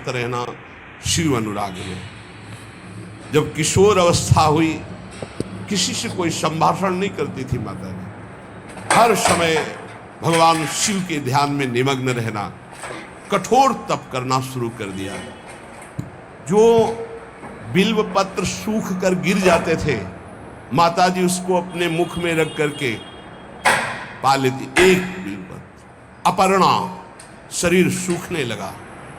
मस्त रहना शिव अनुराग में। जब किशोर अवस्था हुई, किसी से कोई संभाषण नहीं करती थी माता जी, हर समय भगवान शिव के ध्यान में निमग्न रहना, कठोर तप करना शुरू कर दिया। जो बिल्व पत्र सूख कर गिर जाते थे, माता जी उसको अपने मुख में रख करके पा लेती। एक बिल्व पत्र, अपर्णा, शरीर सूखने लगा।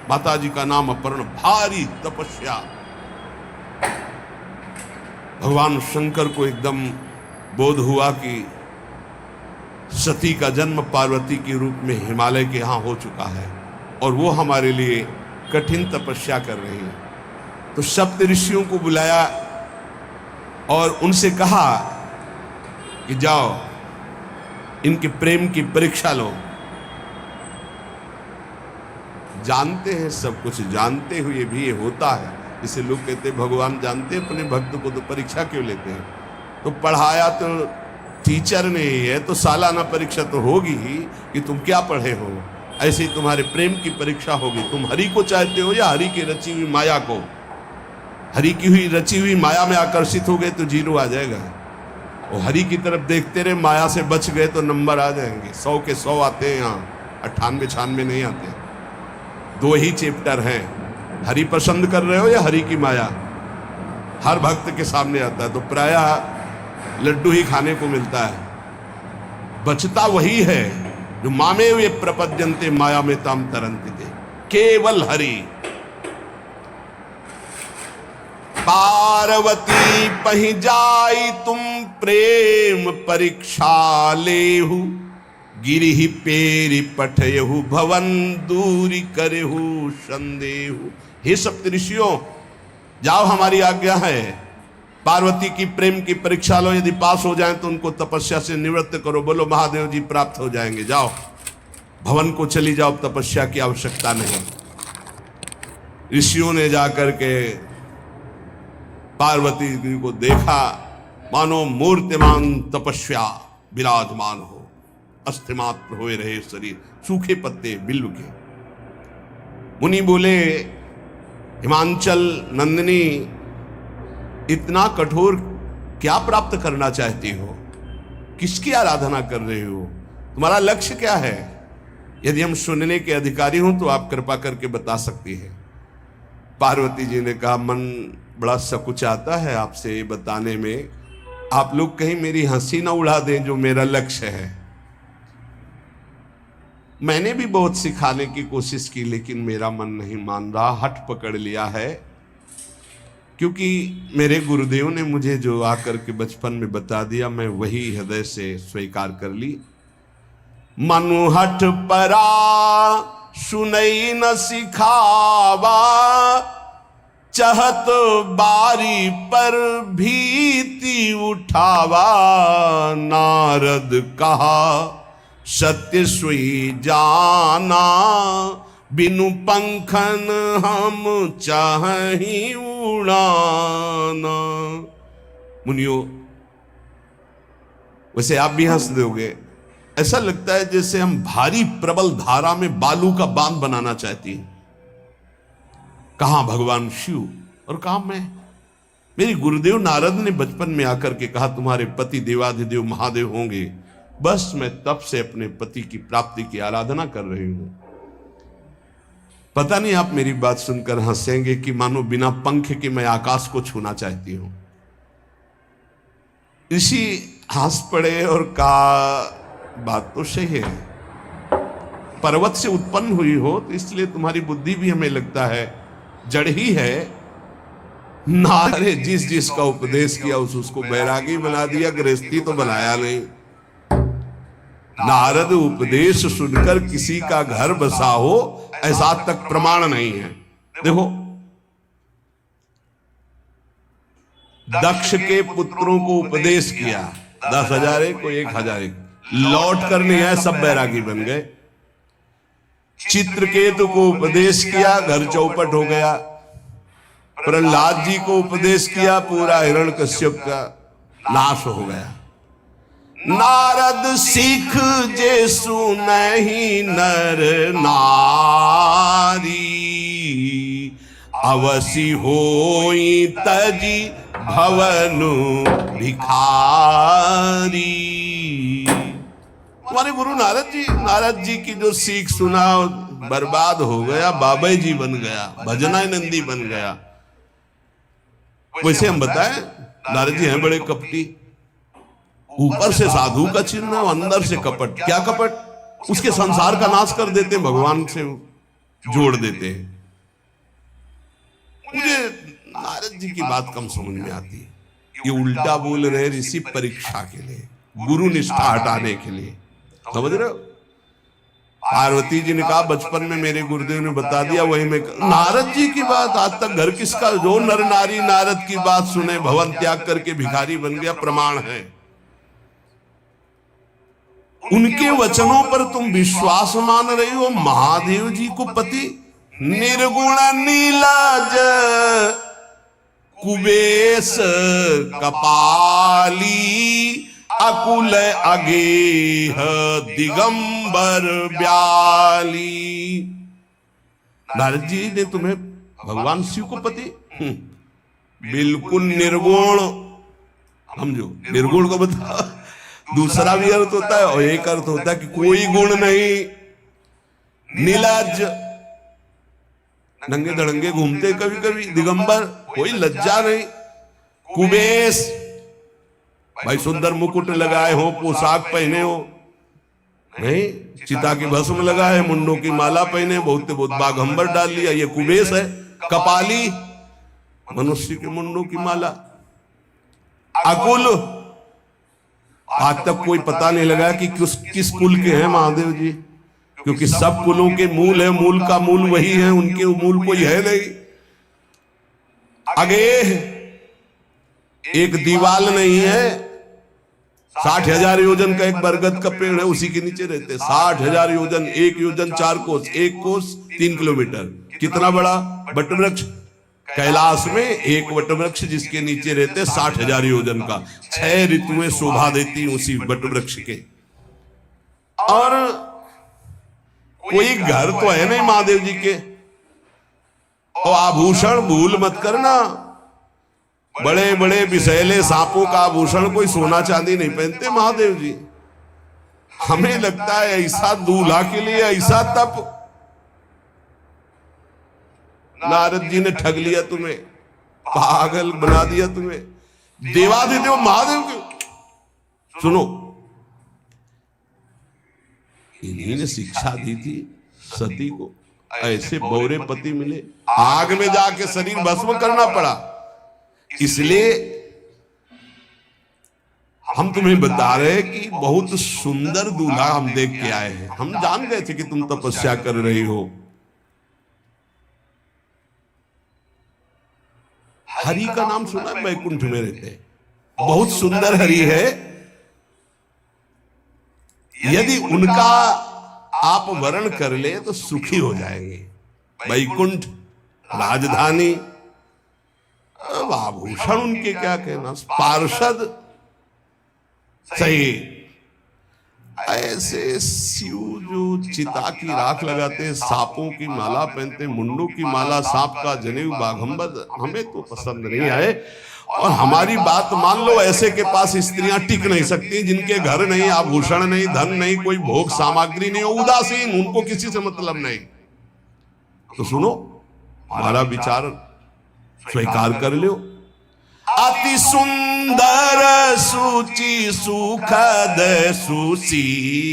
माता जी का नाम अपर्णा, भारी तपस्या। भगवान शंकर को एकदम बोध हुआ कि सती का जन्म पार्वती के रूप में हिमालय के यहां हो चुका है और वो हमारे लिए कठिन तपस्या कर रही है। तो सप्त ऋषियों को बुलाया और उनसे कहा कि जाओ इनके प्रेम की परीक्षा लो। जानते हैं, सब कुछ जानते हुए भी ये होता है। इसे लोग कहते हैं भगवान जानते हैं अपने भक्त को, तो परीक्षा क्यों लेते हैं? तो पढ़ाया तो टीचर ने ही है, तो सालाना परीक्षा तो होगी ही कि तुम क्या पढ़े हो। ऐसे ही तुम्हारे प्रेम की परीक्षा होगी। तुम हरि को चाहते हो या हरि की रची हुई माया को? हरि की हुई रची हुई माया में आकर्षित हो गए तो जीरो आ जाएगा। और हरि की तरफ देखते रहे, माया से बच गए तो नंबर आ जाएंगे। 100 के 100 आते हैं यहाँ, 98 96 नहीं आते। 2 ही चैप्टर हैं, हरि पसंद कर रहे हो या हरि की माया। हर भक्त के सामने आता है, तो प्रायः लड्डू ही खाने को मिलता है। बचता वही है जो मामे वे प्रपद्यन्ते माया में ताम तरंति थे, केवल हरि। पार्वती पहि जाई तुम प्रेम परीक्षा लेहु, गिरिहि पेरि पठयहु भवन दूरी करेहु संदेहु। हे सप्तऋषियों, जाओ, हमारी आज्ञा है। पार्वती की प्रेम की परीक्षा लो, यदि पास हो जाएं तो उनको तपस्या से निवृत्त करो। बोलो महादेव जी प्राप्त हो जाएंगे। जाओ भवन को चली जाओ, तपस्या की आवश्यकता नहीं। ऋषियों ने जाकर के पार्वती जी को देखा, मानो मूर्तिमान तपस्या विराजमान हो, अस्थिमात्र हुए रहे शरीर, सूखे पत्ते बिल्व के। मुनि बोले, हिमांचल नंदिनी, इतना कठोर क्या प्राप्त करना चाहती हो? किसकी आराधना कर रहे हो? तुम्हारा लक्ष्य क्या है? यदि हम सुनने के अधिकारी हों तो आप कृपा करके बता सकती हैं। पार्वती जी ने कहा, मन बड़ा सकुचाता है आपसे बताने में। आप लोग कहीं मेरी हंसी ना उड़ा दें जो मेरा लक्ष्य है। मैंने भी बहुत सिखाने की कोशिश की, लेकिन मेरा मन नहीं मान रहा, हठ पकड़ लिया है। क्योंकि मेरे गुरुदेव ने मुझे जो आकर के बचपन में बता दिया, मैं वही हृदय से स्वीकार कर ली। मनु हठ परा सुनई न सिखावा, चहत बारी पर भीति उठावा। नारद कहा सत्य सोई जाना, बिनु पंखन हम चाहि उड़ाना। मुनियो, वैसे आप भी हंस दोगे। ऐसा लगता है जैसे हम भारी प्रबल धारा में बालू का बांध बनाना चाहती हैं। कहां भगवान शिव और कहां मैं? मेरे गुरुदेव नारद ने बचपन में आकर के कहा, तुम्हारे पति देवाधिदेव महादेव होंगे। बस मैं तब से अपने पति की प्राप्ति की आराधना कर रही हूं। पता नहीं आप मेरी बात सुनकर हंसेंगे कि मानो बिना पंख के मैं आकाश को छूना चाहती हूं। ऋषि हंस पड़े और कहा, बात तो सही है। पर्वत से उत्पन्न हुई हो तो इसलिए तुम्हारी बुद्धि भी हमें लगता है जड़ ही है। नारे जिस जिसका उपदेश किया उसको बैरागी बना दिया, गृहस्थी तो बनाया नहीं। नारद उपदेश सुनकर किसी का घर बसा हो, ऐसा तक प्रमाण नहीं है। देखो, दक्ष के पुत्रों को उपदेश किया, 10,000 को 1,000 लौट कर नहीं आए, सब बैरागी बन गए। चित्रकेतु को उपदेश किया, घर चौपट हो गया। प्रहलाद जी को उपदेश किया, पूरा हिरण्यकश्यप का नाश हो गया। नारद सिख जे सुनहि नर नारी, अवसी होई तजी भवनु भिखारी। हमारे गुरु नारद जी की जो सीख सुना बर्बाद हो गया, बाबा जी बन गया, भजनानंदी बन गया। वैसे हम बताएं, नारद जी हैं बड़े कपटी, ऊपर से साधु का चिन्ह, अंदर से कपट। क्या कपट? उसके संसार का नाश कर देते हैं, भगवान से जोड़ देते हैं। मुझे नारद जी की बात कम समझ में आती है। ये उल्टा बोल रहे ऋषि परीक्षा के लिए, गुरु निष्ठा हटाने के लिए, समझ रहे हो? पार्वती जी ने कहा बचपन में मेरे गुरुदेव ने बता दिया, वही में नारद जी की बात। आज तक घर किसका? जो नर नारी नारद की बात सुने भवन त्याग करके भिखारी बन गया, प्रमाण है। उनके वचनों पर तुम विश्वास मान रही हो। महादेव जी को पति निर्गुण नीलाज कुबेश कपाली अकुल अगेह दिगंबर ब्याली। नारद जी ने तुम्हें भगवान शिव को पति बिल्कुल निर्गुण समझो। निर्गुण को बता, दूसरा भी अर्थ होता है और एक अर्थ होता है कि कोई गुण नहीं। नीलाज, नंगे धड़ंगे घूमते कभी कभी, दिगंबर, कोई लज्जा नहीं। कुबेश, भाई सुंदर मुकुट लगाए हो, पोशाक पहने हो, नहीं, चिता की भस्म लगाए, मुंडों की माला पहने, बहुत बाघंबर डाल लिया, ये कुबेश है। कपाली, मनुष्य के मुंडों की माला। अकुल, आज तक कोई पता नहीं लगा कि किस कुल के हैं महादेव जी, क्योंकि सब कुलों के मूल है, मूल का मूल वही है, उनके मूल कोई है नहीं। आगे एक दीवाल नहीं है, 60,000 योजन का एक बरगद का पेड़ है, उसी के नीचे रहते। 60,000 योजन, 1 योजन 4 कोस, 1 कोस 3 किलोमीटर। कितना बड़ा वट वृक्ष? कैलाश में एक वट वृक्ष जिसके नीचे रहते 60,000 योजन का। 6 ऋतुएं शोभा देती उसी वट वृक्ष के। और कोई घर तो है नहीं महादेव जी के। और आभूषण भूल मत करना, बड़े बड़े विषैले सांपों का आभूषण कोई सोना चांदी नहीं पहनते महादेव जी। हमें लगता है ऐसा दूल्हा के लिए ऐसा तप। नारद जी ने ठग लिया तुम्हें, पागल बना दिया तुम्हें। देवाधिदेव महादेव के सुनो, इन्हीं ने शिक्षा दी थी सती को। ऐसे बौरे पति मिले, आग में जाके शरीर भस्म करना पड़ा। इसलिए हम तुम्हें बता रहे हैं कि बहुत सुंदर दूल्हा हम देख के आए हैं। हम जान गए थे कि तुम तपस्या कर रही हो। हरि का नाम सुना है? वैकुंठ में रहते, बहुत सुंदर हरि है। यदि उनका आप वर्ण कर ले तो सुखी हो जाएंगे। वैकुंठ राजधानी, आभूषण उनके क्या कहना, पार्षद सही। ऐसे शिव जो चिता की राख लगाते हैं, सांपों की माला पहनते, मुंडों की माला, सांप का जनेऊ, बाघंबर, हमें तो पसंद नहीं आए। और हमारी बात मान लो, ऐसे के पास स्त्रियां टिक नहीं सकती जिनके घर नहीं, आभूषण नहीं, धन नहीं, कोई भोग सामग्री नहीं, उदासीन, उनको किसी से मतलब नहीं। तो सुनो, हमारा विचार स्वीकार कर लो। अति सुंदर सुचि सुखद सुशीला,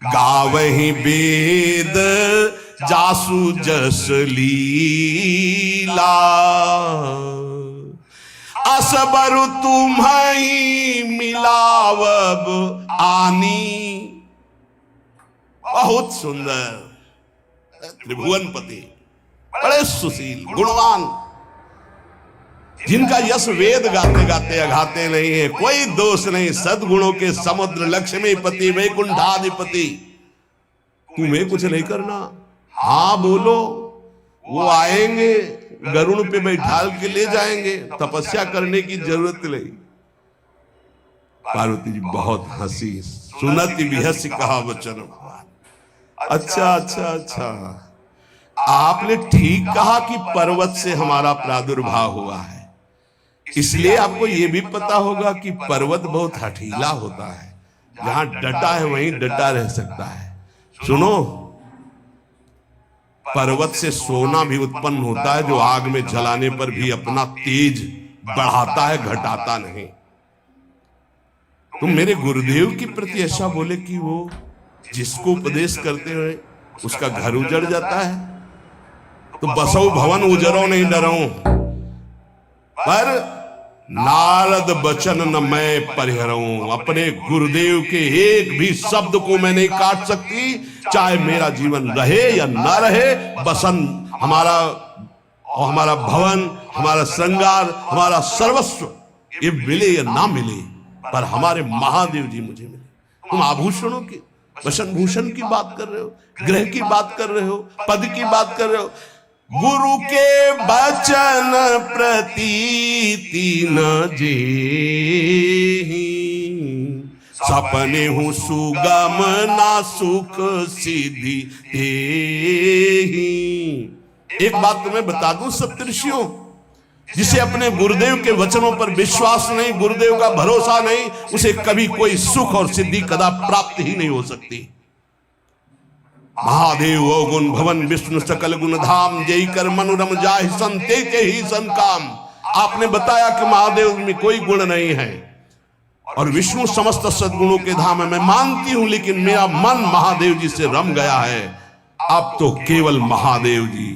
गावहि वेद जासु जस लीला। असबर तुम्हि मिलावब आनी। बहुत सुंदर त्रिभुवनपति, बड़े सुशील गुणवान, जिनका यश वेद गाते गाते अघाते नहीं है, कोई दोष नहीं, सद्गुणों के समुद्र, लक्ष्मीपति, वैकुंठाधिपति। तुम्हें कुछ नहीं करना, हाँ बोलो, वो आएंगे, गरुड़ पे बैठाल के ले जाएंगे, तपस्या करने की जरूरत नहीं। पार्वती जी बहुत हंसी, सुनति बिहसी कहा वचन। अच्छा अच्छा अच्छा, आपने ठीक कहा कि पर्वत से हमारा प्रादुर्भाव हुआ है, इसलिए आपको यह भी पता होगा कि पर्वत बहुत हठीला होता है, जहां डटा है वहीं डटा रह सकता है। सुनो, पर्वत से सोना भी उत्पन्न होता है जो आग में जलाने पर भी अपना तेज बढ़ाता है, घटाता नहीं। तुम मेरे गुरुदेव के प्रति ऐसा बोले कि वो जिसको उपदेश करते हुए उसका घर उजड़ जाता है, तो बसो भवन उजरो नहीं डरो, पर नारद बचन न मैं परिहरऊं। अपने गुरुदेव के एक भी शब्द को मैं नहीं काट सकती, चाहे मेरा जीवन रहे या ना रहे। बसन हमारा भवन, हमारा श्रृंगार, हमारा सर्वस्व ये मिले या ना मिले, पर हमारे महादेव जी मुझे मिले। तुम आभूषणों की, वसन भूषण की बात कर रहे हो, ग्रह की बात कर रहे हो, पद की बात कर रहे हो। गुरु के बचन प्रतीति न जेहि, सपने हूं सुगम ना सुख सिद्धि तेहि। एक बात तुम्हें बता दूं सप्तऋषियों, जिसे अपने गुरुदेव के वचनों पर विश्वास नहीं, गुरुदेव का भरोसा नहीं, उसे कभी कोई सुख और सिद्धि कदा प्राप्त ही नहीं हो सकती। महादेव ओ गुण भवन विष्णु सकल गुण धाम, जय कर मनोरम जाहि संते के ही संकाम। आपने बताया कि महादेव में कोई गुण नहीं है और विष्णु समस्त सद्गुणों के धाम है, मैं मानती हूं, लेकिन मेरा मन महादेव जी से रम गया है। अब तो केवल महादेव जी,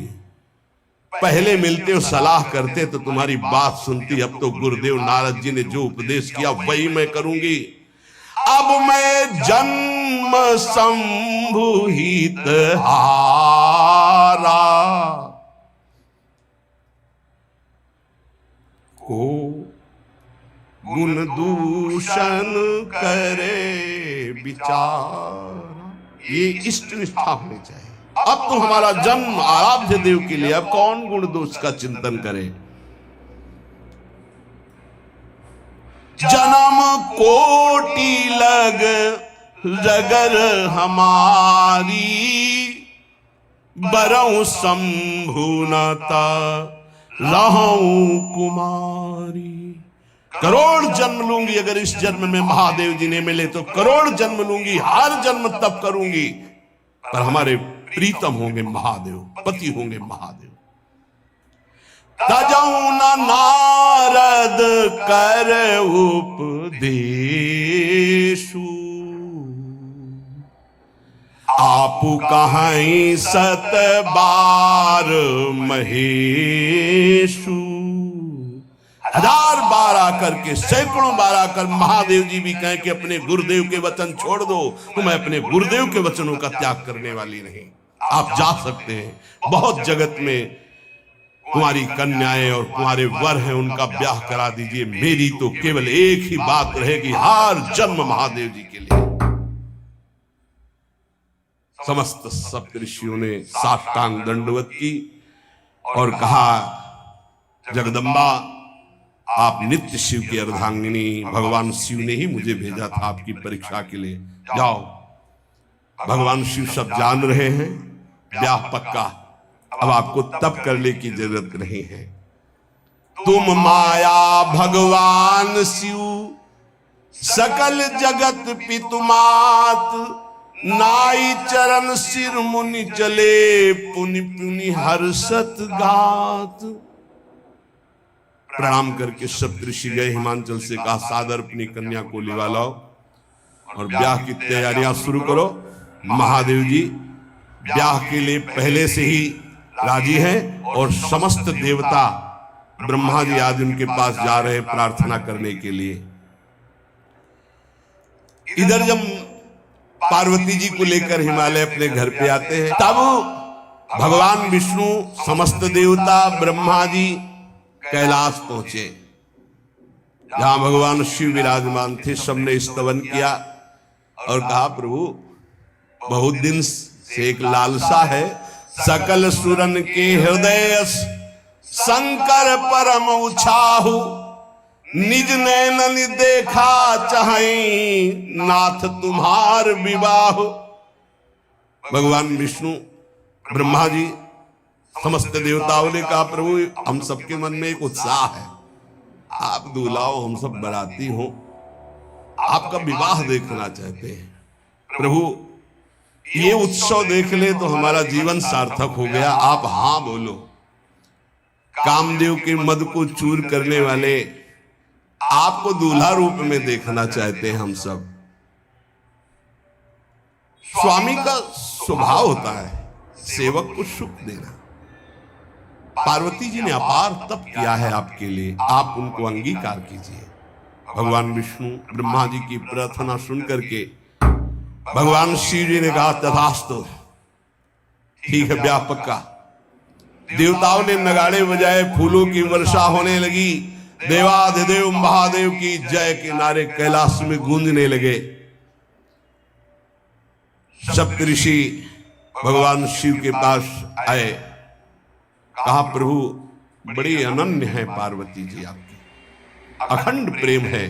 पहले मिलते हो सलाह करते तो तुम्हारी बात सुनती, अब तो गुरुदेव नारद जी ने जो उपदेश किया वही मैं करूंगी। अब मैं जन्म संभुहित हारा, को गुण दूषण करे विचार। ये इष्ट निष्ठा होनी चाहिए। अब तो हमारा जन्म आराध्य देव के लिए, अब कौन गुण दोष का चिंतन करे। जन्म कोटि लग जगर हमारी, बरऊं शंभुनता रहूं कुमारी। करोड़ जन्म लूंगी, अगर इस जन्म में महादेव जी ने मिले तो करोड़ जन्म लूंगी, हर जन्म तप करूंगी, पर हमारे प्रीतम होंगे महादेव, पति होंगे महादेव। तजऊ न नारद कर उपदेशु, आपु कहीं सत बार महेशु। हजार बार आकर के, सैकड़ों बार आकर महादेव जी भी कहें कि अपने गुरुदेव के वचन छोड़ दो, तो मैं अपने गुरुदेव के वचनों का त्याग करने वाली नहीं। आप जा सकते हैं, बहुत जगत में कुंवारी कन्याएं और कुंवारे वर हैं, उनका ब्याह करा दीजिए। मेरी तो केवल एक ही बात रहेगी, हर जन्म महादेव जी के लिए। समस्त सप्तऋषियों ने साष्टांग दंडवत की और कहा, जगदम्बा आप नित्य शिव की अर्धांगिनी, भगवान शिव ने ही मुझे भेजा था आपकी परीक्षा के लिए। जाओ, भगवान शिव सब जान रहे हैं, ब्याह पक्का, अब आपको तप करने की जरूरत नहीं है। तुम माया भगवान शिव, सकल जगत पितुमात, नाई चरण सिर मुनि चले, पुनि पुनि हर्षत गात। प्रणाम करके सप्तऋषि गए, हिमांचल से कहा, सादर अपनी कन्या को लिवा लाओ और ब्याह की तैयारियां शुरू करो। महादेव जी ब्याह के लिए पहले से ही राजी हैं और समस्त देवता ब्रह्मा जी आदि उनके पास जा रहे हैं प्रार्थना करने के लिए। इधर जब पार्वती जी को लेकर हिमालय अपने घर पे आते हैं, तब भगवान विष्णु, समस्त देवता, ब्रह्मा जी कैलाश पहुंचे, जहां भगवान शिव विराजमान थे। सबने स्तवन किया और कहा, प्रभु बहुत दिन से एक लालसा है, सकल सुरन के हृदय शंकर परम उछाहु, निज नैनन देखा चाहई, नाथ तुम्हार विवाह। भगवान विष्णु, ब्रह्मा जी समस्त देवताओं ने कहा प्रभु हम सबके मन में एक उत्साह है, आप दूल्हा हो, हम सब बराती हो, आपका विवाह देखना चाहते हैं। प्रभु ये उत्सव देख ले तो हमारा जीवन सार्थक हो गया, आप हां बोलो। कामदेव के मद को चूर करने वाले आपको दूल्हा रूप में देखना चाहते हैं हम सब। स्वामी का स्वभाव होता है सेवक को सुख देना। पार्वती जी ने अपार तप किया है आपके लिए, आप उनको अंगीकार कीजिए। भगवान विष्णु ब्रह्मा जी की प्रार्थना सुन करके भगवान शिव जी ने कहा तथास्तु, ठीक है ब्याह पक्का। देवताओं ने नगाड़े बजाए, फूलों की वर्षा होने लगी, देवाधिदेव महादेव की जय के नारे कैलाश में गूंजने लगे। सप्तऋषि भगवान शिव के पास आए, कहा प्रभु बड़ी अनन्य है पार्वती जी आपकी, अखंड प्रेम है।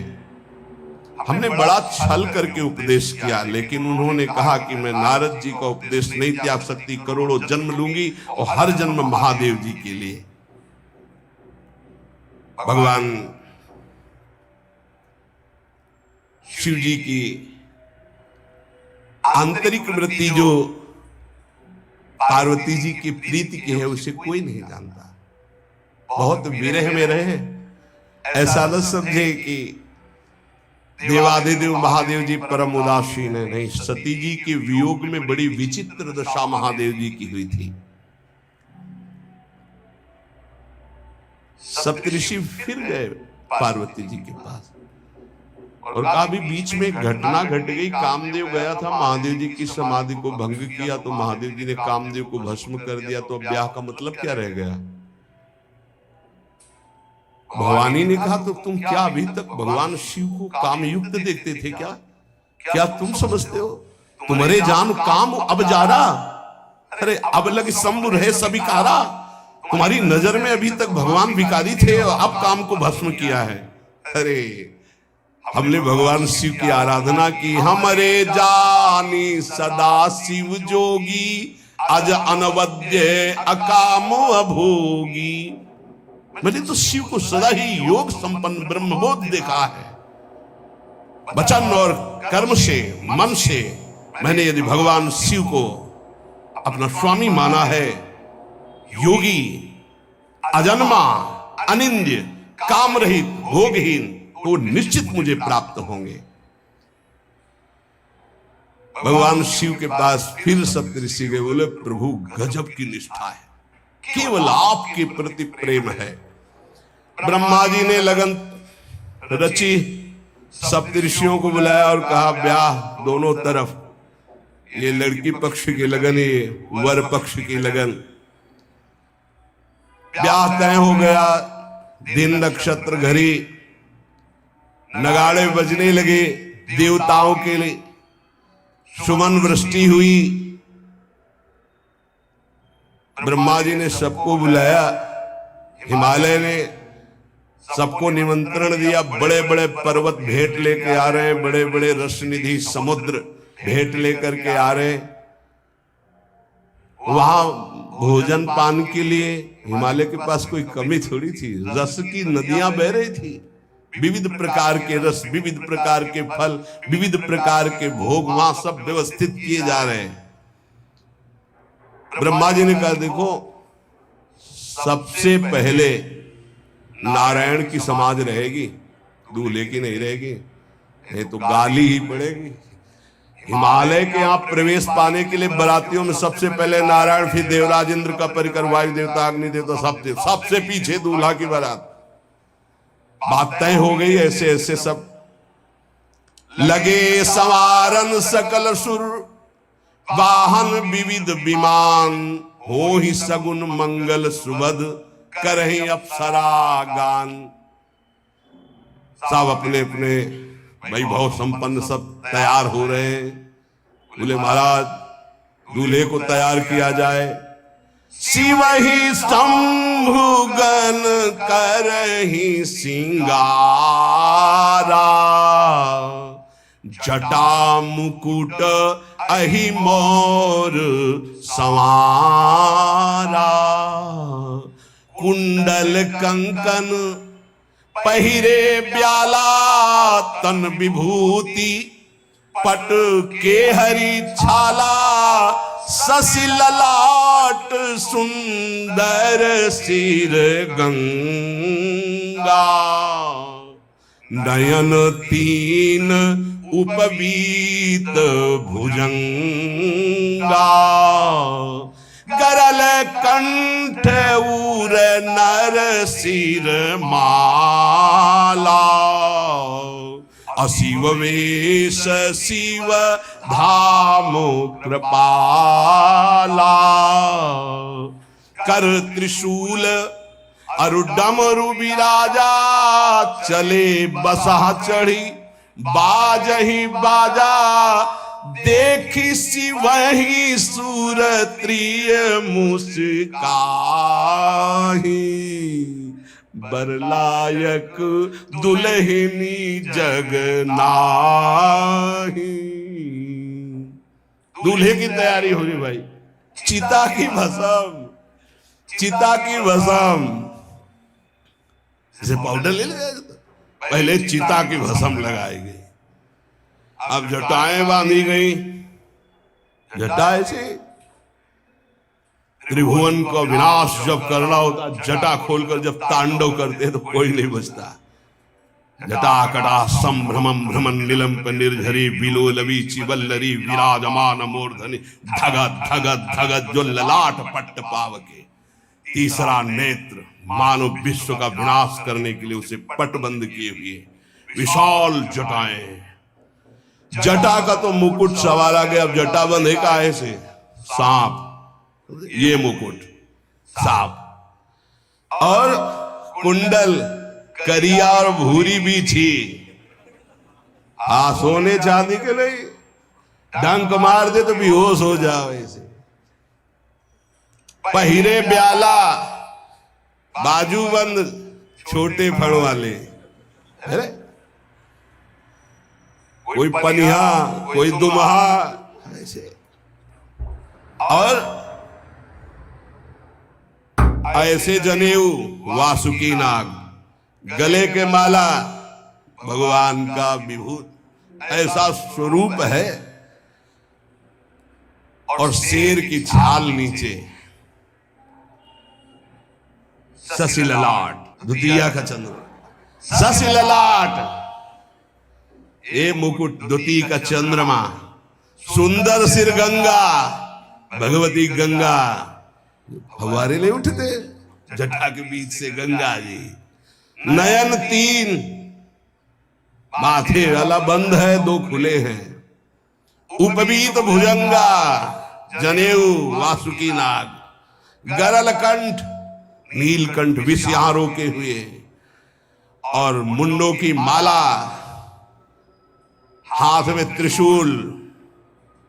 हमने बड़ा छल करके उपदेश किया, लेकिन उन्होंने कहा कि मैं नारद जी का उपदेश नहीं त्याग सकती, करोड़ों जन्म लूंगी और हर जन्म महादेव जी के लिए। भगवान शिव जी की आंतरिक वृत्ति जो पार्वती जी की प्रीति की है उसे कोई नहीं जानता। बहुत विरह में रहे, ऐसा न समझे कि देवादिदेव महादेव जी परम उदासीन है, नहीं। सती जी के वियोग में बड़ी विचित्र दशा महादेव जी की हुई थी। सप्तऋषि फिर गए पार्वती जी के पास और कहा अभी बीच में एक घटना घट गई, कामदेव गया था महादेव जी की समाधि को भंग किया, तो महादेव जी ने कामदेव को भस्म कर दिया, तो अब ब्याह का मतलब क्या रह गया। भवानी ने कहा तो तुम क्या अभी तक भगवान शिव को कामयुक्त देखते थे क्या? क्या तुम समझते हो तुम्हारे जान काम अब जा रहा? अरे अब लग शंभु रहे सभी कारा। तुम्हारी नजर में अभी तक भगवान भिखारी थे और अब काम को भस्म किया है। अरे हमने भगवान शिव की आराधना की, हमारे जानी सदा शिव जोगी, अज अनवद्य अकाम अभोगी। मैंने तो शिव को सदा ही योग संपन्न ब्रह्मबोध देखा है। वचन और कर्म से, मन से मैंने यदि भगवान शिव को अपना स्वामी माना है, योगी, अजन्मा, अनिंद्य, काम रहित, भोगहीन, तो निश्चित मुझे प्राप्त होंगे। भगवान शिव के पास फिर सप्तऋषि गए, बोले प्रभु गजब की निष्ठा है, केवल आपके प्रति प्रेम है। ब्रह्मा जी ने लगन रची, सप्तऋषियों को बुलाया और कहा ब्याह दोनों तरफ, ये लड़की पक्ष की लगन, ये वर पक्ष की लगन। ब्याह तय हो गया, दिन नक्षत्र घड़ी, नगाड़े बजने लगे, देवताओं के लिए सुमन वृष्टि हुई। ब्रह्मा जी ने सबको बुलाया, हिमालय ने सबको निमंत्रण दिया, बड़े बड़े पर्वत भेंट लेके आ रहे हैं, बड़े बड़े रसनिधि समुद्र भेंट लेकर के आ रहे हैं। वहां भोजन पान के लिए हिमालय के पास कोई कमी थोड़ी थी, रस की नदियां बह रही थी, विविध प्रकार के रस, विविध प्रकार के फल, विविध प्रकार के भोग वहां सब व्यवस्थित किए जा रहे हैं। ब्रह्मा जी ने कहा देखो सबसे पहले नारायण की समाज रहेगी, दूल्हे की नहीं रहेगी, नहीं तो गाली ही पड़ेगी। हिमालय के यहाँ प्रवेश पाने के लिए बरातियों में सबसे पहले नारायण, फिर देवराज इंद्र का परिकर, वायु देवता, अग्नि देवता, सबसे पीछे दूल्हा की बारात। बात तय हो गई। ऐसे ऐसे सब लगे संवारन सकल सुर, वाहन विविध विमान, हो ही सगुन मंगल सुबद, करहि अप्सरा गान। सब अपने अपने वैभव संपन्न सब तैयार हो रहे हैं। बोले महाराज दूल्हे को तैयार किया जाए। शिव ही शंभुगन करहि सिंगारा, जटा मुकुट अहि मोर संवारा, कुंडल कंकन पहिरे ब्याला, तन विभूति पट के हरि छाला, शशि ललाट सुंदर सिर गंगा, नयन तीन उपवीत भुजंगा, गरल कंठ उर नर सिर माला, अशिव वेश शिव धाम कृपाला, कर त्रिशूल अरु डमरु विराजा, चले बसहा चढ़ी बाजही बाजा, देखी शिवहि सूरत्रिय मुस्काही, बरलायक दुल्हनी जग नाही। दूल्हे की तैयारी हो रही भाई, चिता की भस्म, चिता की भस्म, जैसे पाउडर ले लिया, पहले चिता की भस्म लगाई गई, अब जटाएं बांधी गई, जटा ऐसे त्रिभुवन का विनाश जब करना होता, जटा खोलकर जब तांडव करते तो कोई नहीं बचता। जटा कटा संभ्रमम भ्रमण निलंप निर्झरी, बिलोलवी चिवल्लरी विराजमान मूर्धनि, धगत धगत धगत जो ललाट पट्ट पावके। तीसरा नेत्र मानव विश्व का विनाश करने के लिए उसे पटबंद किए हुए विशाल जटाएं। जटा का तो मुकुट सवार आ गया, अब जटा बंद है का ऐसे सांप, ये मुकुट सांप, और कुंडल करिया और भूरी भी थी। हाँ, सोने चांदी के नहीं, डंक मार दे तो बेहोश हो जाओ ऐसे। पहिरे ब्याला, बाजूबंद छोटे फड़ वाले, अरे कोई पनिहा कोई दुमहा ऐसे, और ऐसे जनेऊ वासुकी नाग, गले के माला भगवान का विभूत, ऐसा स्वरूप है, और शेर की छाल नीचे, शशि ललाट, द्वितीया का चंद्र, शशि ललाट, ये मुकुट द्वितीय का चंद्रमा, सुंदर सिर गंगा, भगवती गंगा, फव्वारे ले उठते जटा के बीच से गंगा जी, नयन तीन, माथे वाला बंद है, दो खुले हैं, उपवीत भुजंगा, जनेऊ वासुकी नाग, गरल कंठ, नीलकंठ विष यहां रोके हुए, और मुंडों की माला, हाथ में त्रिशूल,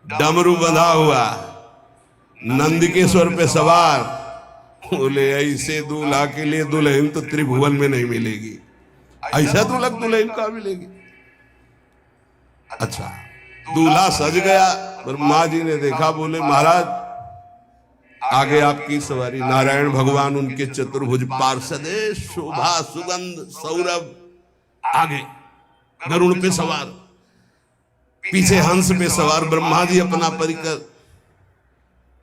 डमरू बंधा हुआ, नंदिकेश्वर पे सवार। बोले ऐसे दूल्हा के लिए दुल्हन तो त्रिभुवन में नहीं मिलेगी, ऐसा दुल्हन कहां मिलेगी। अच्छा, दूल्हा सज गया, ब्रह्मा जी ने देखा, बोले महाराज आगे आपकी सवारी। नारायण भगवान उनके चतुर्भुज पार्षद, शोभा सुगंध सौरभ, आगे गरुड़ पे सवार, पीछे हंस पे सवार ब्रह्मा जी अपना परिकर,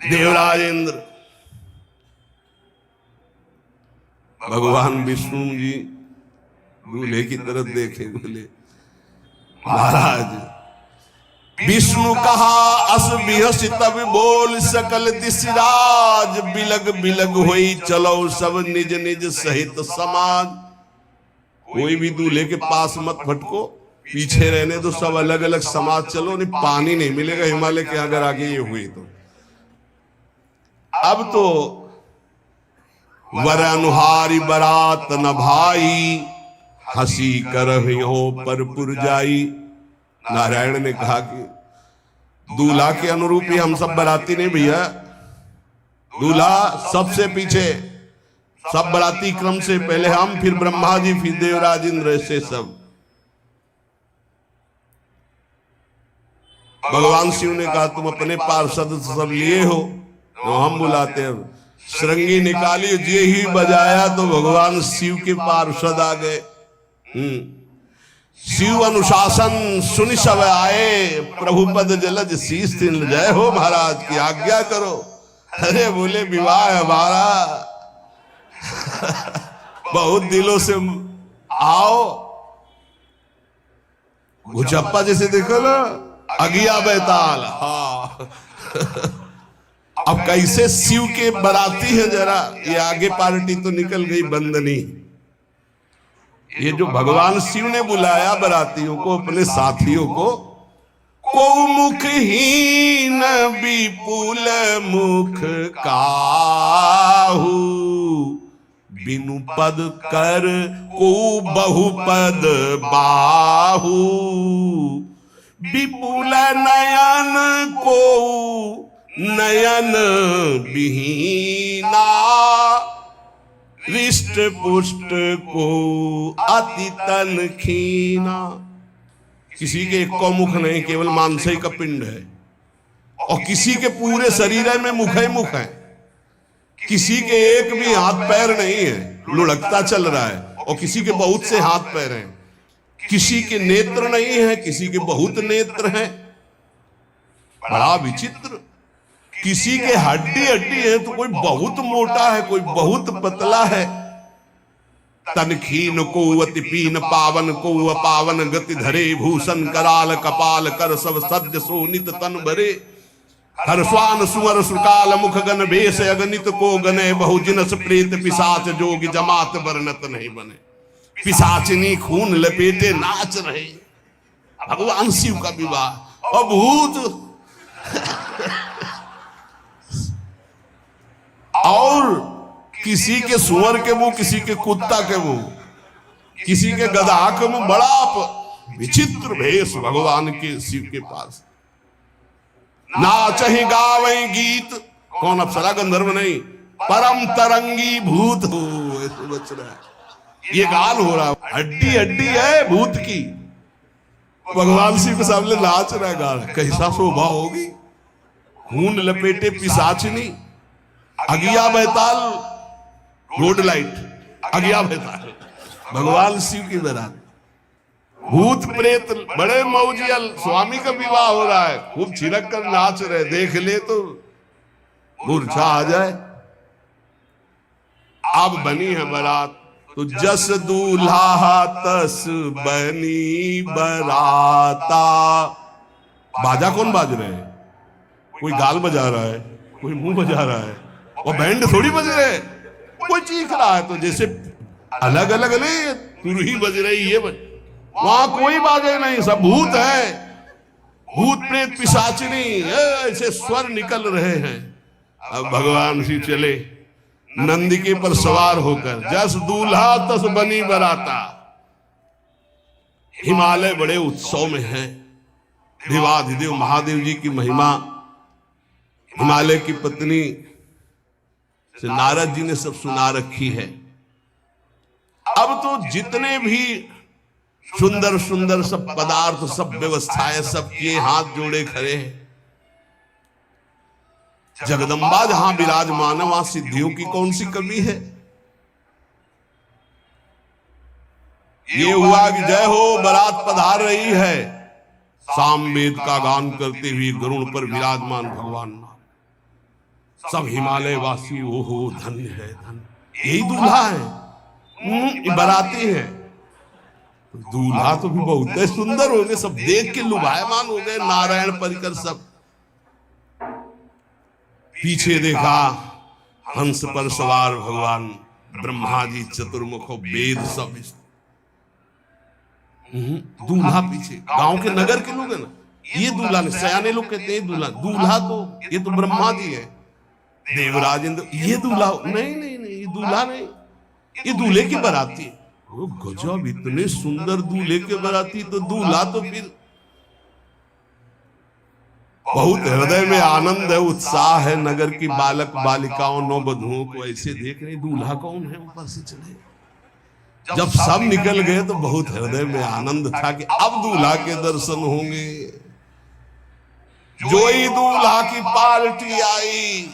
देवराज इंद्र, भगवान विष्णु जी दूल्हे की तरफ देखे, बोले महाराज विष्णु कहा अस बिहस तब बोल सकल दिशराज, बिलग बिलग होई चलो सब निज निज सहित समाज। कोई भी दूल्हे के पास मत भटको, पीछे रहने तो सब अलग अलग समाज चलो, नहीं पानी नहीं मिलेगा हिमालय के अगर आगे ये हुई तो। अब तो वर अनुहारी बरात न भाई, हंसी करहियो पर पुर जाई। नारायण ने कहा कि दूल्हा के अनुरूप ही हम सब बराती नहीं भैया, दूल्हा सबसे पीछे, सब बराती क्रम से पहले हम, फिर ब्रह्मा जी, फिर देवराज इंद्र, ऐसे सब। भगवान शिव ने कहा तुम अपने पार्षद सब लिए हो, तो हम बुलाते हैं श्रृंगी निकाली, जे ही बजाया तो भगवान शिव के पार्षद आ गए। शिव अनुशासन सुनि सब आए, प्रभु पद जलज शीस तिन, जय हो महाराज की आज्ञा करो। अरे बोले विवाह हमारा बहुत दिनों से आओ। गुचप्पा जैसे देखो ना, अगिया बैताल। हाँ अब कैसे शिव के बराती है, जरा ये आगे पार्टी तो निकल गई बंदनी। ये जो भगवान शिव ने बुलाया बरातियों को, अपने साथियों को मुखहीन विपुल मुख काहू, बिनु पद कर को बहुपद बाहू, विपुल नयन को नयन विहीना, हृष्ट पुष्ट को अति तन खीना। किसी के एक को मुख नहीं, केवल मांसई का पिंड है, और किसी के पूरे शरीर में मुख ही मुख है। किसी के एक भी हाथ पैर नहीं है, लुढ़कता चल रहा है, और किसी के बहुत से हाथ पैर हैं। किसी के नेत्र नहीं है, किसी के बहुत नेत्र हैं। बड़ा विचित्र। किसी के हड्डी हड्डी है तो कोई बहुत मोटा है, कोई बहुत पतला है। तनखीन को अति पीन, पावन को अपावन, गति धरे भूषण कराल, कपाल कर सब सद्य सोनित तन भरे। हर्षवान सुवर सुकाल मुख गण भेष, अगणित को गने बहु जिनस प्रेत, पिशाच जोग जमात वर्णत नहीं बने। पिशाचिनी खून लपेटे नाच रहे, भगवान शिव का विवाह। और भूत और किसी के सुअर के मुंह, किसी के कुत्ता के मुंह, किसी के गधा के मुंह। बड़ा विचित्र भेष भगवान के शिव के पास। नाचहि गावै गीत, कौन अप्सरा गंधर्व नहीं, परम तरंगी भूत हो, ऐसे बच रहा है। ये गान हो रहा है, हड्डी हड्डी है भूत की, भगवान शिव के सामने नाच रहा है, गा रहा है। कैसा शोभा होगी। खून लपेटे पिशाचिनी, अगिया बैताल, रोड लाइट, अगिया बैताल, भगवान शिव की बारात। भूत प्रेत बड़े मौजियल, स्वामी का विवाह हो रहा है, खूब छिड़क कर नाच रहे, देख ले तो मूर्छा आ जाए। अब बनी है बारात, तो जस दूल्हा तस बनी बराता। बाजा कौन बाज रहे हैं? कोई गाल बजा रहा है, कोई मुंह बजा रहा है, और बैंड थोड़ी बज रहे, कोई चीख रहा है। तो जैसे अलग अलग नहीं, तुरही बज रही, ये बज, वहां कोई बाजे नहीं, सब भूत है। भूत प्रेत पिशाचिनी ऐसे स्वर निकल रहे हैं। अब भगवान श्री चले नंदिके पर सवार होकर, जस दूल्हा तस बनी बराता। हिमालय बड़े उत्सव में है। देवाधिदेव महादेव जी की महिमा हिमालय की पत्नी से नारद जी ने सब सुना रखी है। अब तो जितने भी सुंदर सुंदर सब पदार्थ, सब व्यवस्थाएं, सब किए, हाथ जोड़े खड़े हैं। जगदम्बा जहां विराजमान है, वहां सिद्धियों की कौन सी कमी है। ये हुआ कि जय हो बारात पधार रही है, सामवेद का गान करते हुए गरुड़ पर विराजमान भगवान। सब हिमालय वासी ओहो धन्य है, धन्य। यही दूल्हा है, बाराती है। दूल्हा तो भी बहुत सुंदर हो गए, सब देख के लुभायमान हो गए। नारायण परिकर सब। पीछे देखा हंस पर सवार भगवान ब्रह्मा जी चतुर्मुख, वेद सब। दूल्हा पीछे, गांव के नगर के लोग है ना, ये दूल्हा नहीं, सयाने लोग कहते हैं दूल्हा। दूल्हा तो ये तो ब्रह्मा जी है, देवराज इंद्र। ये दूल्हा नहीं, नहीं नहीं, ये दूल्हा नहीं, ये दूल्हे की बाराती है। वो गजब, इतने सुंदर दूल्हे के बाराती। तो दूल्हा तो फिर बहुत हृदय में आनंद है, उत्साह है। नगर की बालक बालिकाओं, नौबधुओं को ऐसे देख रहे, दूल्हा कौन है ऊपर से चले। जब सब निकल गए तो बहुत हृदय में आनंद था कि अब दूल्हा के दर्शन होंगे। जो ही दूल्हा की पार्टी आई,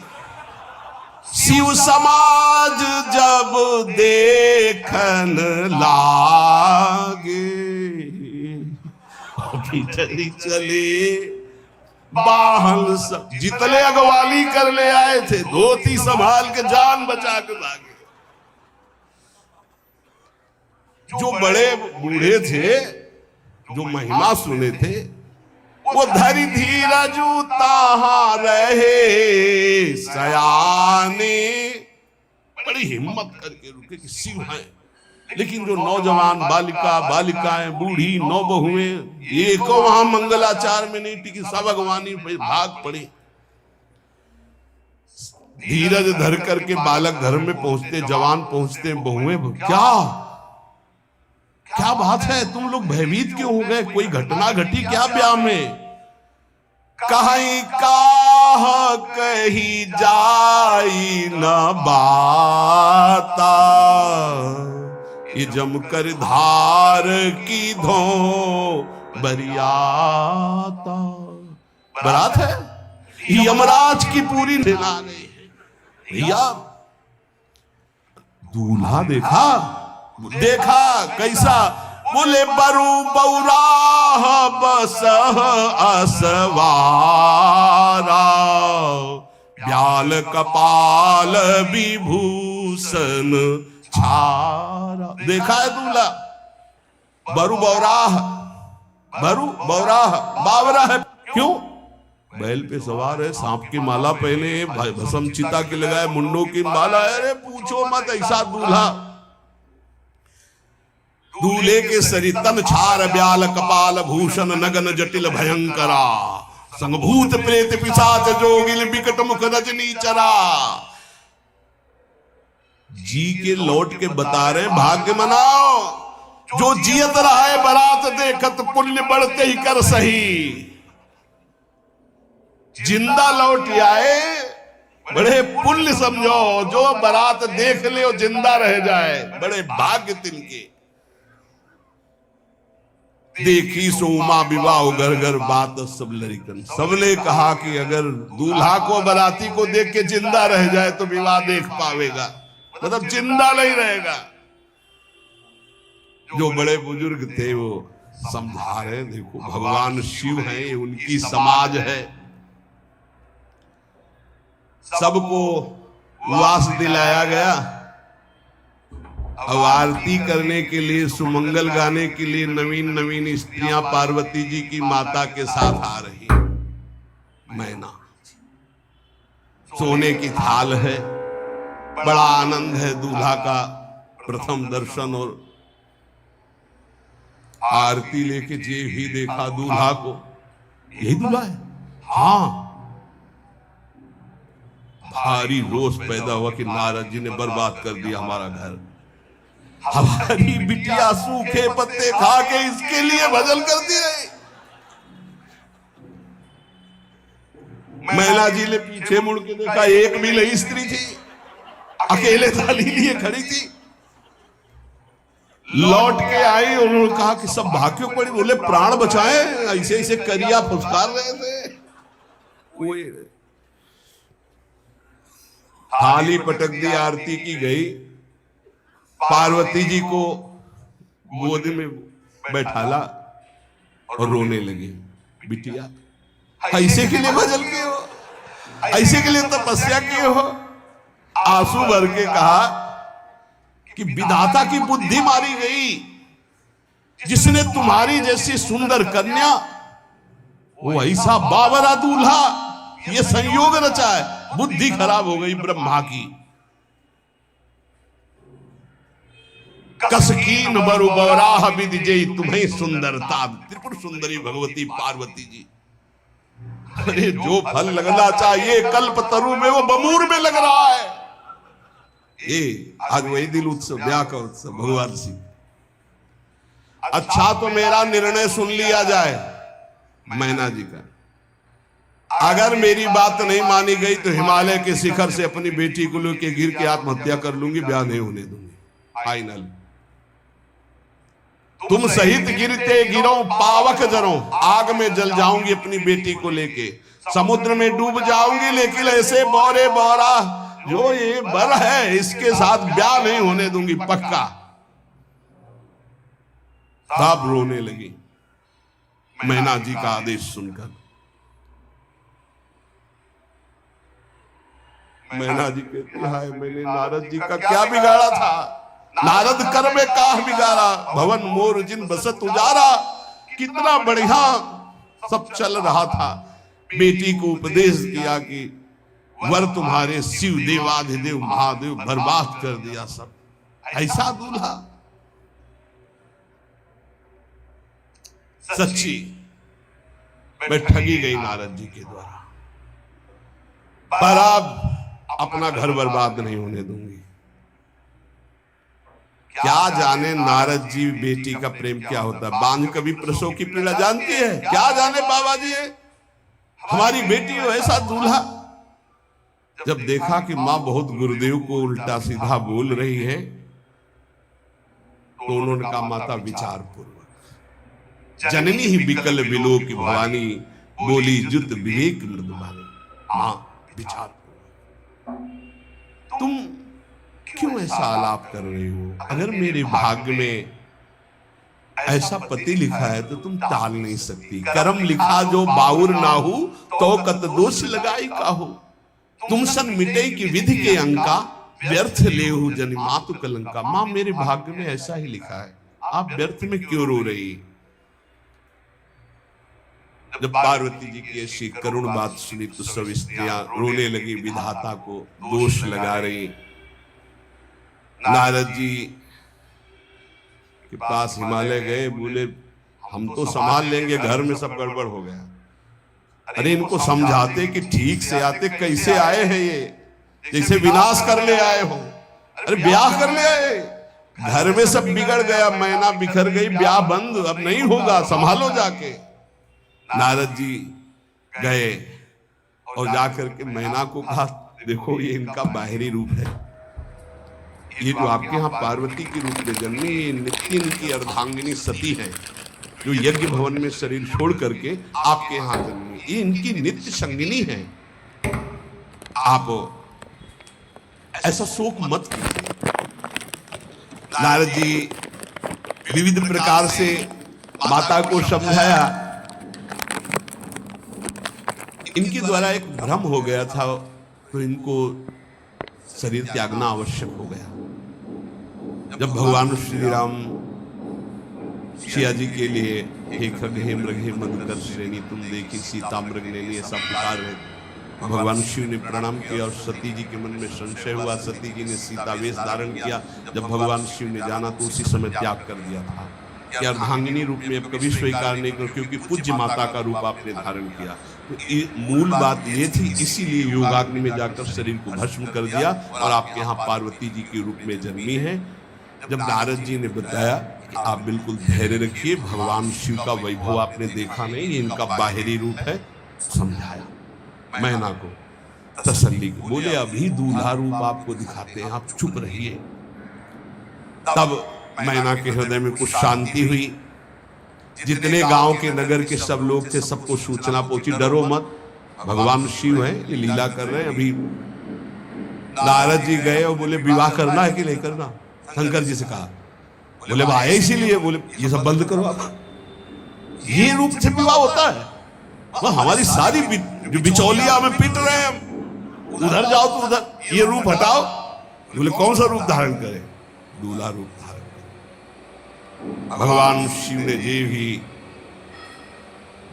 शिव समाज जब देखन लागे, चली चले बाहन सब, जितने अगवाली कर ले आए थे धोती संभाल के जान बचा के भागे। जो बड़े बूढ़े थे, जो महिमा सुने थे, वो धरी धीरजू ताहा रहे सयाने, बड़ी हिम्मत करके रुके कि शिव हैं। लेकिन जो नौजवान बालिकाएं, बूढ़ी, नौबहुएं, ये को वहां मंगलाचार में नहीं टिकी, सब अगवानी भाग पड़े। धीरज धर करके बालक घर में पहुंचते, जवान पहुंचते, बहुएं, क्या बात है, तुम लोग भयभीत क्यों हो गए? कोई घटना घटी क्या ब्याह में? कहीं काह कही जाई न बाता, ये जमकर धार की धो बरियाता। बारात है, यमराज की पूरी आ गई है भैया। दूल्हा देखा कैसा? बोले बरु बौराह बसह असवारा, ब्याल कपाल विभूषण छारा। देखा है दूल्हा? बरु बौराह बावरा है। क्यों? बैल पे सवार है, सांप की माला पहने, भस्म चिता के लगाए, मुंडों की माला। अरे पूछो मत, ऐसा दूल्हा। दूल्हे के सरितन छार, ब्याल कपाल भूषण, नगन जटिल भयंकरा, संगभूत प्रेत पिशाच जोगिल विकट मुख रजनी चरा। जी के लौट के बता रहे, भाग्य मनाओ, जो जियत रहा है बारात देखत, पुण्य बढ़ते ही कर सही। जिंदा लौट आए बड़े पुण्य समझो, जो बारात देख ले और जिंदा रह जाए, बड़े भाग्य तिनके। देखी सोमा विवाह घर घर बात सब लड़कन। सबने कहा कि अगर दूल्हा को बाराती को देख के जिंदा रह जाए तो विवाह देख पावेगा, मतलब जिंदा नहीं रहेगा। जो बड़े बुजुर्ग थे वो समझा रहे, देखो भगवान शिव हैं, उनकी समाज है, सबको वास दिलाया गया। अब आरती करने के लिए, सुमंगल गाने के लिए नवीन स्त्रियां पार्वती जी की माता के साथ आ रही। मैना सोने की थाल है, बड़ा आनंद है दूल्हा का प्रथम दर्शन। और आरती लेके जे भी देखा दूल्हा को, यही दूल्हा है। हाँ, भारी रोष पैदा हुआ कि नारद जी ने बर्बाद कर दिया हमारा घर, हमारी बिटिया सूखे पत्ते खा के इसके लिए भजन करती रही। मैना जी ने पीछे मुड़ के देखा, एक भी नहीं स्त्री थी, अकेले थाली लिए खड़ी थी। लौट के आई, उन्होंने कहा कि सब भाग्यों पड़ी। बोले प्राण बचाए, ऐसे ऐसे करिया फुसकार रहे थे। कोई थाली पटक दी, आरती की गई, पार्वती जी को गोद में बैठाला और रोने लगे। बिटिया ऐसे के लिए भजन किए हो, ऐसे के लिए तपस्या किए हो? आंसू भर के कहा कि विधाता की बुद्धि मारी गई, जिसने तुम्हारी जैसी सुंदर कन्या, वो ऐसा बावरा दूल्हा, ये संयोग रचा है। बुद्धि खराब हो गई ब्रह्मा की। कसकीन बरु बराह विधि जय तुम्हें सुंदरता। त्रिपुर सुंदरी भगवती पार्वती जी। अरे जो फल लगना चाहिए कल्प तरु में, वो बमूर में लग रहा है। ये आज वही दिल उत्सव, ब्याह का उत्सव भगवान शिव। अच्छा तो मेरा निर्णय सुन लिया जाए मैना जी का। अगर मेरी बात नहीं मानी गई तो हिमालय के शिखर से अपनी बेटी को लेकर गिर के आत्महत्या कर लूंगी, ब्याह नहीं होने दूंगी। फाइनल। तुम सहित गिरते गिरो पावक जरो, आग में जल जाऊंगी अपनी बेटी को लेके, समुद्र में डूब जाऊंगी, लेकिन ऐसे बौरे बौरा जो ये बर है इसके साथ ब्याह नहीं होने दूंगी पक्का। तब रोने लगी मैना जी का आदेश सुनकर। मैना जी कहती हाय मैंने नारद जी का क्या बिगाड़ा था, नारद कर में काह बिगाड़ा, भवन मोर जिन बसत उजारा। कितना बढ़िया सब चल रहा था, बेटी को उपदेश किया कि वर तुम्हारे शिव देवाधिदेव महादेव, बर्बाद कर दिया सब। ऐसा दूल्हा सच्ची मैं ठगी गई नारद जी के द्वारा, पर अब अपना घर बर्बाद नहीं होने दूंगी। क्या जाने नारद जी बेटी का प्रेम क्या होता है, बांझ कभी प्रसव की पीड़ा जानती है, क्या जाने बाबा जी हमारी बेटी हो ऐसा दूल्हा। जब देखा कि मां बहुत गुरुदेव को उल्टा सीधा बोल रही है तो उन्होंने कहा माता विचार पूर्वक, जननी ही विकल विलोक भवानी, बोली जुत विवेक मृदुबानी। मां विचार पूर्वक, तुम क्यों ऐसा आलाप कर रही हो, अगर मेरे भाग्य में ऐसा पति लिखा है तो तुम टाल नहीं सकती। कर्म लिखा जो बाउर नाहू, तो कत दोष लगाई काहू। तुम सन मिटे की विधि के अंका, व्यर्थ लेहु जनि मातु कलंका। मां मेरे भाग्य में ऐसा ही लिखा है, आप व्यर्थ में क्यों रो रही। जब पार्वती जी की ऐसी करुण बात सुनी तो सब स्त्रियां रोने लगी, विधाता को दोष लगा रही। नारद जी के पास हिमालय गए, बोले हम तो संभाल लेंगे, घर में सब गड़बड़ हो गया। अरे इनको समझाते कि ठीक से आते, कैसे आए हैं ये, जैसे विनाश कर ले आए हो। अरे ब्याह कर ले आए, घर में सब बिगड़ गया, मैना बिखर गई, ब्याह बंद, अब नहीं होगा, संभालो जाके। नारद जी गए और जाकर के मैना को कहा देखो ये इनका बाहरी रूप है, ये जो आपके यहाँ पार्वती के रूप में जन्मी, ये नित्य इनकी अर्धांगिनी सती है, जो यज्ञ भवन में शरीर छोड़ करके आपके यहाँ जन्मी, ये इनकी नित्य संगिनी है। आप ऐसा शोक मत कीजिए। नारद जी विविध प्रकार से माता को समझाया। इनके द्वारा एक भ्रम हो गया था तो इनको शरीर त्यागना आवश्यक हो गया। जब भगवान श्री राम सिया जी के लिए हे खग हे मृग हे मधुकर श्रेणी तुम देखी सीता मृग लेनी ऐसा पुकार है, भगवान शिव ने प्रणाम किया और सती जी के मन में संशय हुआ। सती जी ने सीता वेश धारण किया। जब भगवान शिव ने जाना तो उसी समय त्याग कर दिया था कि अर्धांगिनी रूप में अब कभी स्वीकार नहीं कर, क्योंकि पूज्य माता का रूप आपने धारण किया। तो मूल बात ये थी, इसीलिए योगाग्नि में जाकर शरीर को भस्म कर दिया और आपके यहाँ पार्वती जी के रूप में जन्मी है। जब नारद जी ने बताया कि आप बिल्कुल धैर्य रखिए, भगवान शिव का वैभव आपने देखा नहीं, ये इनका बाहरी रूप है, समझाया मैना को, तसल्ली को। बोले अभी दूल्हा रूप आपको दिखाते हैं, आप चुप रहिए। तब मैना के हृदय में कुछ शांति हुई। जितने गांव के नगर के सब लोग थे सबको सूचना पहुंची, डरो मत, भगवान शिव है, ये लीला कर रहे हैं। अभी नारद जी गए और बोले विवाह करना है कि नहीं करना, शंकर जी से कहा। बोले भाई इसीलिए, बोले ये सब बंद करो, आप ये रूप से विवाह होता है, वो हमारी सारी जो बिचौलिया में पीट रहे हैं, उधर जाओ तो उधर, ये रूप हटाओ। बोले कौन सा रूप धारण करे, दूल्हा रूप धारण करे। भगवान शिव ने ये भी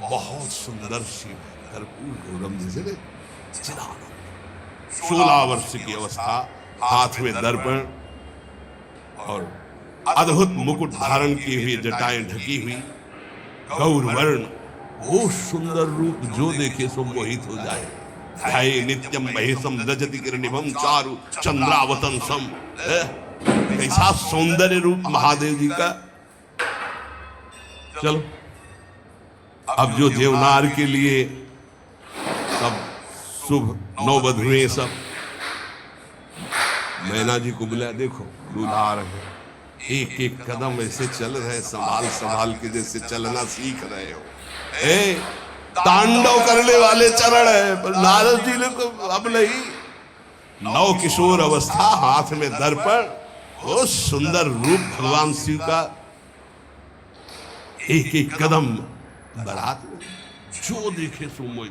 बहुत सुंदर शिव है, कर्पूर गौरम जैसे 16 वर्ष की अवस्था, हाथ में दर्पण और अद्भुत मुकुट धारण किए हुए, जटाएं ढकी हुई, गौर वर्ण, वो सुंदर रूप जो देखे सो मोहित हो जाए। ध्याये नित्यम महेशम रजति किरणिभम चारु चंद्रावतंसम। कैसा सौंदर्य रूप महादेव जी का। चलो अब जो देवनार के लिए सब शुभ नौवधुएं सब मैना जी को बुलाया, देखो दूल्हा आ रहे हैं, एक एक कदम ऐसे चल रहे, संभाल संभाल के जैसे चलना सीख रहे हो। तांडव करने वाले चरण है, पर नारद जी ने तो अब नहीं, नव किशोर अवस्था, हाथ में दर्पण, वो सुंदर रूप भगवान शिव का। एक एक कदम बारात में जो देखे सो मोई।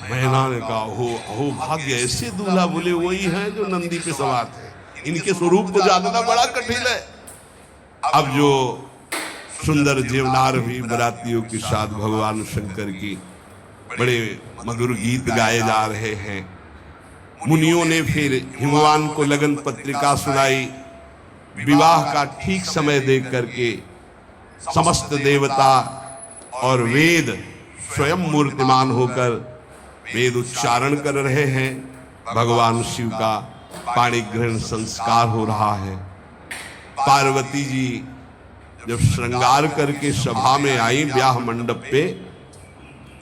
मैना ने कहा हो अहो भाग्य, ऐसे दूल्हा बोले वही हैं जो नंदी पे सवार थे। इनके स्वरूप को जानना बड़ा कठिन है। अब जो सुंदर जीवनार हुई बरातियों के साथ भगवान शंकर की बड़े मधुर गीत गाए जा रहे हैं। मुनियों ने फिर हिमवान को लगन पत्रिका सुनाई। विवाह का ठीक समय देख करके समस्त देवता और वेद स्वयं मूर्तिमान होकर वेद उच्चारण कर रहे हैं। भगवान शिव का पाणी ग्रहण संस्कार हो रहा है। पार्वती जी जब श्रृंगार करके सभा में आई ब्याह मंडप पे,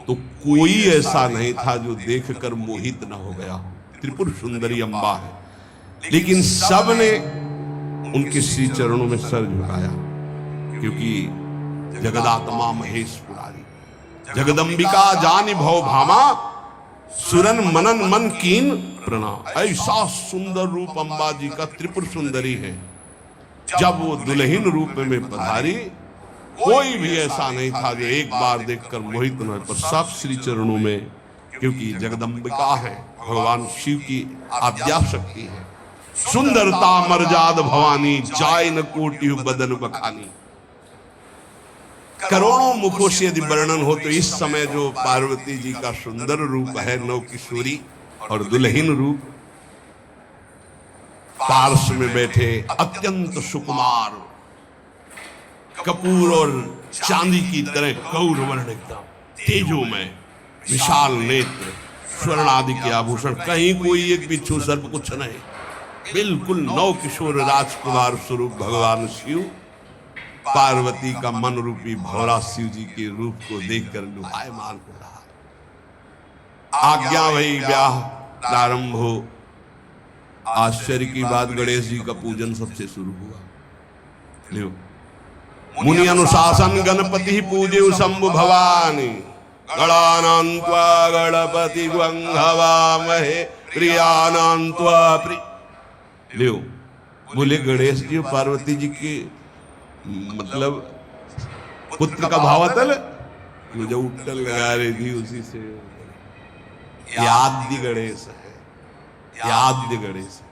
तो कोई ऐसा नहीं था जो देखकर मोहित न हो गया। त्रिपुर सुंदरी अम्बा है, लेकिन सब ने उनके श्री चरणों में सर झुकाया, क्योंकि जगदात्मा महेश पुरारी, जगदम्बिका जानि भव भामा, सुरन मनन मन कीन प्रणाम। ऐसा सुंदर रूप अम्बा जी का त्रिपुर सुंदरी है। जब वो दुल्हन रूप में पधारी, कोई भी ऐसा नहीं था जो एक बार देखकर मोहित न हो, पर सब श्री चरणों में, क्योंकि जगदम्बिका है, भगवान शिव की आद्या शक्ति है। सुंदरता मर्याद भवानी, जाय न कोटि बदन बखानी। करोड़ों मुखों से यदि वर्णन हो तो इस समय जो पार्वती जी का सुंदर रूप है, नव किशोरी और दुल्हन रूप, पार्श्व में बैठे अत्यंत सुकुमार, कपूर और चांदी की तरह गौर वर्ण, एकदम तेजोमय, विशाल नेत्र, स्वर्ण आदि के आभूषण, कहीं कोई एक बिच्छू सर्प कुछ नहीं, बिल्कुल नव किशोर राजकुमार स्वरूप भगवान शिव पार्वती का मन रूपी भौरा शिव जी के रूप को देखकर लुभायमान हो रहा। आज्ञा वही, ब्याह प्रारंभ हो। आश्चर्य की बात, गणेश जी का पूजन सबसे शुरू हुआ। लियो, मुनि अनुशासन गणपति पूजे शंभु भवानी, गणानान्त्वा गणपति हवामहे प्रियानान्त्वा प्रिय। लियो, बोले गणेश जी पार्वती जी के मतलब पुत्र का भावातल जो उट्टल लगा रही थी, उसी से याद गणेश है, याद गणेश है।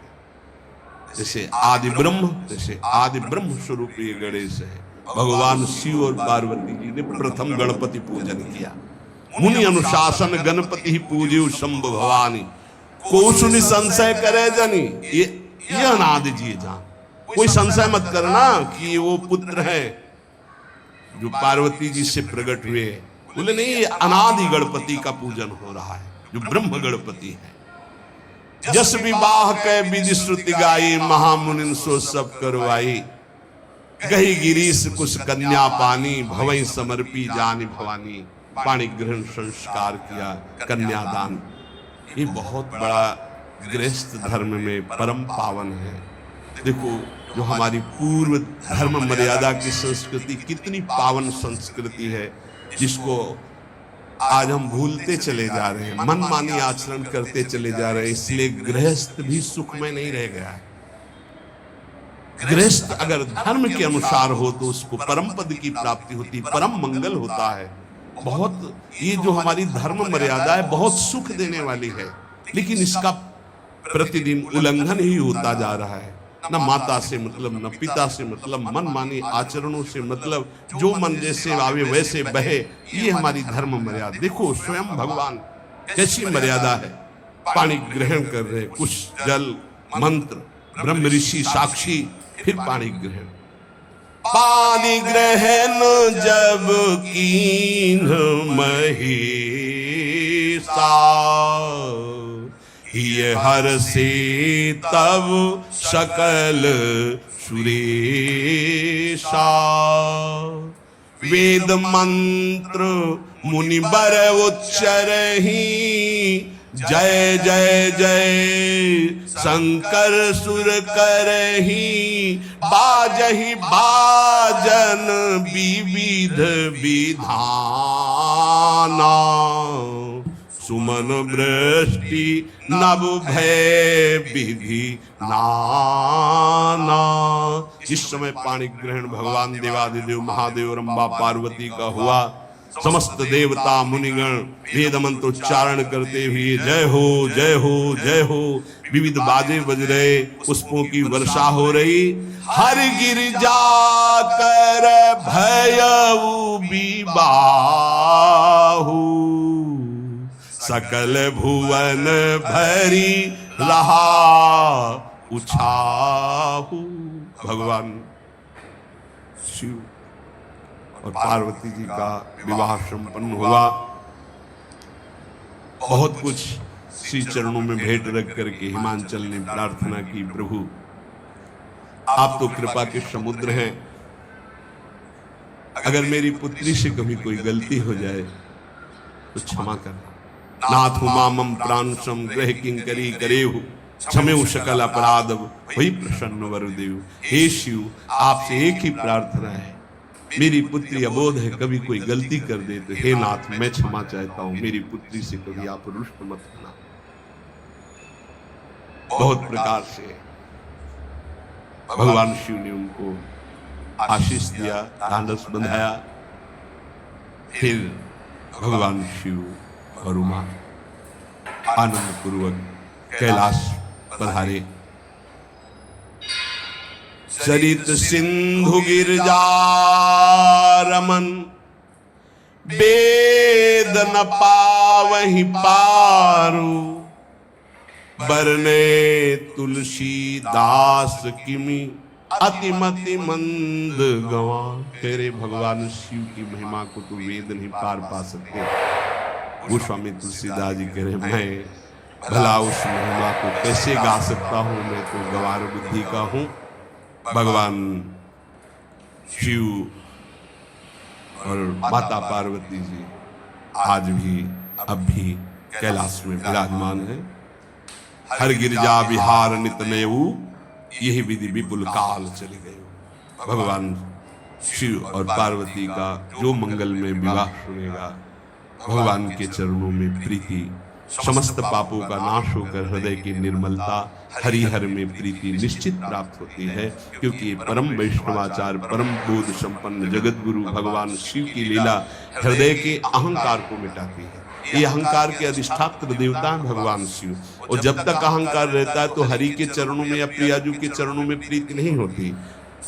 जैसे आदि ब्रह्म, जैसे आदि ब्रह्म स्वरूप ये गणेश है। भगवान शिव और पार्वती जी ने प्रथम गणपति पूजन किया। मुनि अनुशासन गणपति पूजे शंभु भवानी, कोसुनि संशय करे जनी। ये अनादि जी जान, कोई संशय मत करना कि वो पुत्र है जो पार्वती जी से प्रकट हुए। बोले नहीं, ये अनादि गणपति का पूजन हो रहा है, जो ब्रह्म गणपति है। जस विवाह के विधि श्रुति गाई, महामुनि सो सब करवाई। गही गिरीश कुछ कन्या पानी, भवई समर्पी जानी भवानी। पाणी ग्रहण संस्कार किया, कन्यादान। ये बहुत बड़ा गृहस्थ धर्म में परम पावन है। देखो, जो हमारी पूर्व धर्म मर्यादा की संस्कृति कितनी पावन संस्कृति है, जिसको आज हम भूलते चले जा रहे हैं, मनमानी आचरण करते चले जा रहे हैं। इसलिए गृहस्थ भी सुखमय नहीं रह गया है। गृहस्थ अगर धर्म के अनुसार हो तो उसको परम पद की प्राप्ति होती, परम मंगल होता है। बहुत ये जो हमारी धर्म मर्यादा है बहुत सुख देने वाली है, लेकिन इसका प्रतिदिन उल्लंघन ही होता जा रहा है। न माता से मतलब, न पिता से मतलब, मनमानी आचरणों से मतलब, जो मन जैसे आवे वैसे बहे, ये हमारी धर्म मर्यादा। देखो स्वयं भगवान कैसी मर्यादा है, पानी ग्रहण कर रहे, कुछ जल मंत्र, ब्रह्म ऋषि साक्षी, फिर पानी ग्रहण। पानी ग्रहण जब कीन महेशा, ये हर से तब सकल सुरेशा। वेद मंत्र मुनि बर उच्चरहि, जय जय जय शंकर सुर करहि। बाजहि बाजन विविध विधाना, सुमन वृष्टि नभ भय विधि नाना। जिस समय पाणी ग्रहण भगवान देवादिदेव महादेव रंबा पार्वती का हुआ, समस्त देवता मुनिगण वेद मंत्रोच्चारण करते हुए जय हो जय हो जय हो, विविध बाजे बज रहे, पुष्पों की वर्षा हो रही। हर गिरजा कर भयउ विबाहु, सकल भुवन भरी रहा उछाहु। भगवान शिव और पार्वती जी का विवाह संपन्न हुआ। बहुत कुछ श्री चरणों में भेंट रख करके हिमांचल ने प्रार्थना की, प्रभु आप तो कृपा के समुद्र हैं, अगर मेरी पुत्री से कभी कोई गलती हो जाए तो क्षमा करना। नाथ मामम प्राणसम ग्रह किंकरी करेहु, क्षमेउ सकल अपराध वही प्रसन्न वरुदेव। हे शिव, आपसे एक ही प्रार्थना है, मेरी पुत्री अबोध है, कभी कोई गलती कर दे तो हे नाथ मैं क्षमा चाहता हूं, मेरी पुत्री से कभी आप रुष्ट मत होना। बहुत प्रकार से भगवान शिव ने उनको आशीष दिया, ढांढस बंधाया। फिर भगवान शिव और उमा आनंद पूर्वक कैलाश पधारे। चरित सिंधु गिरजा रमन, वेद न पावहि पारू, बरने तुलसी दास किमि अतिमति मंद गवा। तेरे भगवान शिव की महिमा को तो वेद नहीं पार पा सकते। गोस्वामी तुलसीदास जी कह रहे, मैं भला उस महिमा को कैसे गा सकता हूं, मैं तो गवार बुद्धि का हूं। भगवान शिव और माता पार्वती जी आज भी अब भी कैलाश में विराजमान है। हर गिरजा विहार नित नेऊ, यही विधि विपुल काल चले गए। भगवान शिव और पार्वती का जो मंगल में विवाह सुनेगा, भगवान के चरणों में प्रीति, समस्त पापों का नाश होकर हृदय की निर्मलता, हरिहर में प्रीति निश्चित प्राप्त होती है। क्योंकि ये परम वैष्णवाचार, परम बोध संपन्न जगत गुरु भगवान शिव की लीला हृदय के अहंकार को मिटाती है। ये अहंकार के अधिष्ठात्र देवता है भगवान शिव, और जब तक अहंकार रहता है तो हरि के चरणों में या प्रियाजू के चरणों में प्रीति नहीं होती।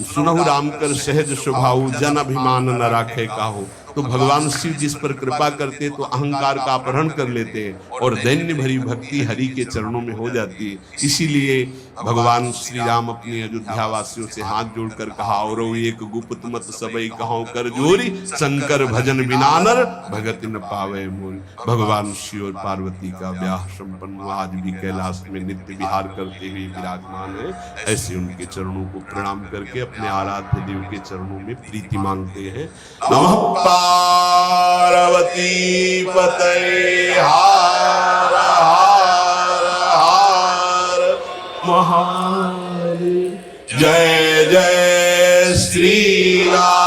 सुनहु राम कर सहज स्वभाव, जन अभिमान न राखे काहू। तो भगवान शिव जिस पर कृपा करते तो अहंकार का अपहरण कर लेते और दैन्य भरी भक्ति हरि के चरणों में हो जाती है। इसीलिए भगवान श्री राम अपने अयोध्या वासियों से हाथ जोड़कर कहा, और एक गुप्त मत सबई कहो कर जोरी, शंकर भजन बिनानर भगत न पावे मोरी। भगवान शिव और पार्वती का ब्याह संपन्न आज भी कैलाश में नित्य विहार करते हुए विराजमान है। ऐसे उनके चरणों को प्रणाम करके अपने आराध्य देव के चरणों में प्रीति मांगते हैं। नमः पार्वती पतये हर हर हर महादेव। जय जय श्री राम।